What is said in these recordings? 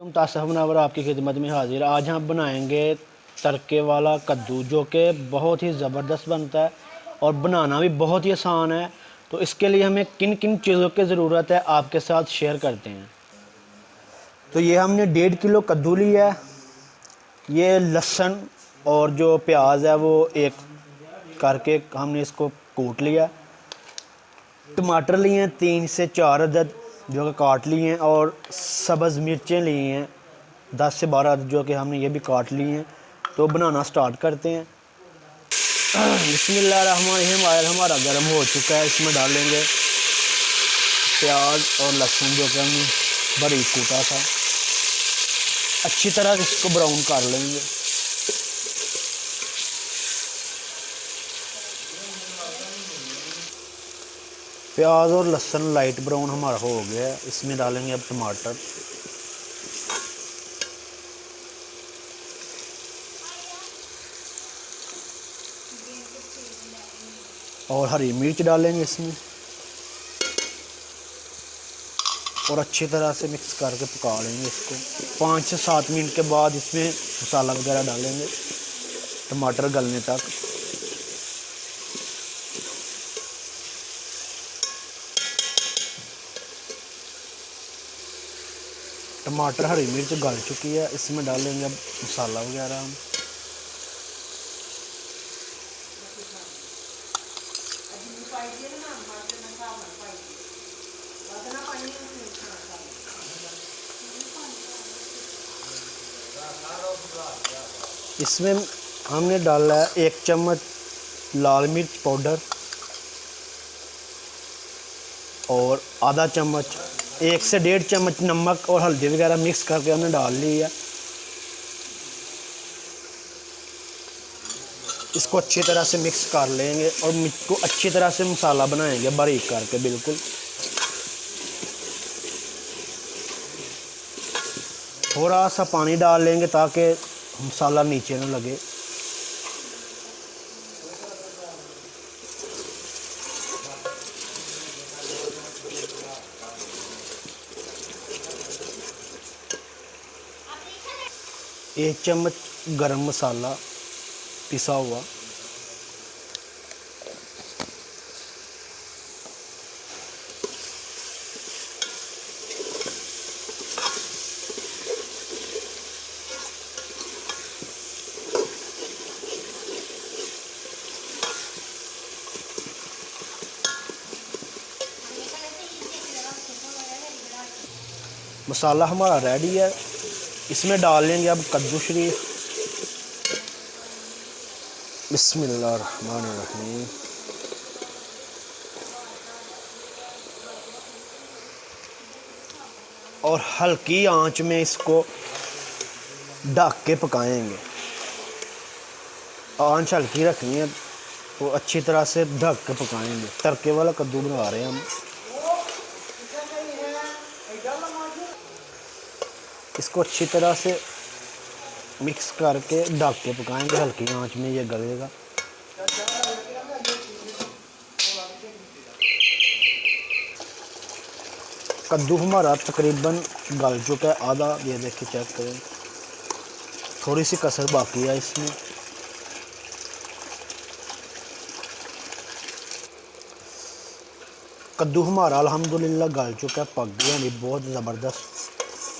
तुम तासफ मुनव्वर आपकी खिदमत में हाजिर। आज हम बनाएंगे तड़के वाला कद्दू, जो कि बहुत ही ज़बरदस्त बनता है और बनाना भी बहुत ही आसान है। तो इसके लिए हमें किन किन चीज़ों की ज़रूरत है आपके साथ शेयर करते हैं। तो ये हमने 1.5 किलो कद्दू लिया है। ये लहसुन और जो प्याज है वो एक करके हमने इसको कूट लिया। टमाटर लिए हैं 3 से 4 अदद जो कि काट लिए हैं, और सब्ज़ मिर्चें ली हैं 10 से 12 अदद जो कि हमने ये भी काट ली हैं। तो बनाना स्टार्ट करते हैं। बिस्मिल्लाहिर्रहमानिर्रहीम। ऑयल हमारा गर्म हो चुका है, इसमें डालेंगे प्याज और लहसुन जो कि हमने बारीक कूटा था। अच्छी तरह इसको ब्राउन कर लेंगे। प्याज और लहसुन लाइट ब्राउन हमारा हो गया है। इसमें डालेंगे अब टमाटर और हरी मिर्च डालेंगे इसमें, और अच्छी तरह से मिक्स करके पका लेंगे इसको। 5 से 7 मिनट के बाद इसमें मसाला वगैरह डालेंगे टमाटर गलने तक। टमाटर हरी मिर्च गल चुकी है, इसमें डालेंगे अब मसाला वगैरह हम। इसमें हमने डाला है 1 चम्मच लाल मिर्च पाउडर और आधा चम्मच 1 से 1.5 चम्मच नमक और हल्दी वगैरह मिक्स करके हमने डाल ली है। इसको अच्छी तरह से मिक्स कर लेंगे और मिर्च को अच्छी तरह से मसाला बनाएंगे बारीक करके बिल्कुल। थोड़ा सा पानी डाल लेंगे ताकि मसाला नीचे न लगे। एक चम्मच गरम मसाला पिसा हुआ, मसाला हमारा रेडी है। इसमें डाल लेंगे अब कद्दू शरीफ। बिस्मिल्लाहिर्रहमानिर्रहीम। और हल्की आंच में इसको ढक के पकाएंगे। आंच हल्की रखनी है, तो अच्छी तरह से ढक के पकाएंगे। तड़के वाला कद्दू बना रहे हैं हम। इसको अच्छी तरह से मिक्स करके ढक के पकाएंगे, हल्की आंच में ये गलेगा। कद्दू हमारा तकरीबन गल चुका है आधा, ये देखिए चेक करें, थोड़ी सी कसर बाकी है इसमें। कद्दू हमारा अल्हम्दुलिल्लाह गल चुका है, पक गया नहीं, बहुत ज़बरदस्त।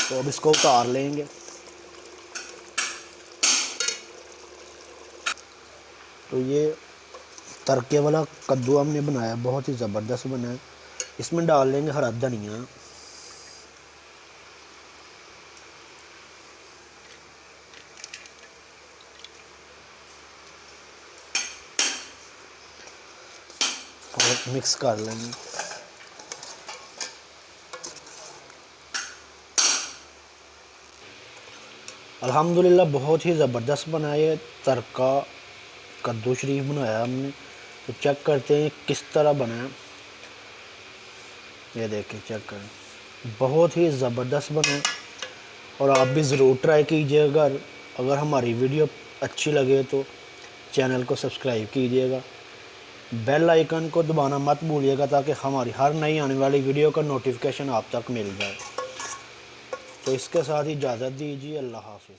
तो अब इसको उतार लेंगे। तो ये तड़के वाला कद्दू हमने बनाया, बहुत ही ज़बरदस्त बना है। इसमें डाल लेंगे हरा धनिया, और मिक्स कर लेंगे। अल्हम्दुलिल्लाह बहुत ही ज़बरदस्त बना है। तड़का कद्दू शरीफ बनाया हमने। तो चेक करते हैं किस तरह बना है। ये देखिए चेक करें, बहुत ही ज़बरदस्त बना है। और आप भी ज़रूर ट्राई कीजिएगा। अगर हमारी वीडियो अच्छी लगे तो चैनल को सब्सक्राइब कीजिएगा, बेल आइकन को दबाना मत भूलिएगा ताकि हमारी हर नई आने वाली वीडियो का नोटिफिकेशन आप तक मिल जाए। तो इसके साथ इजाज़त दीजिए, अल्लाह हाफिज़।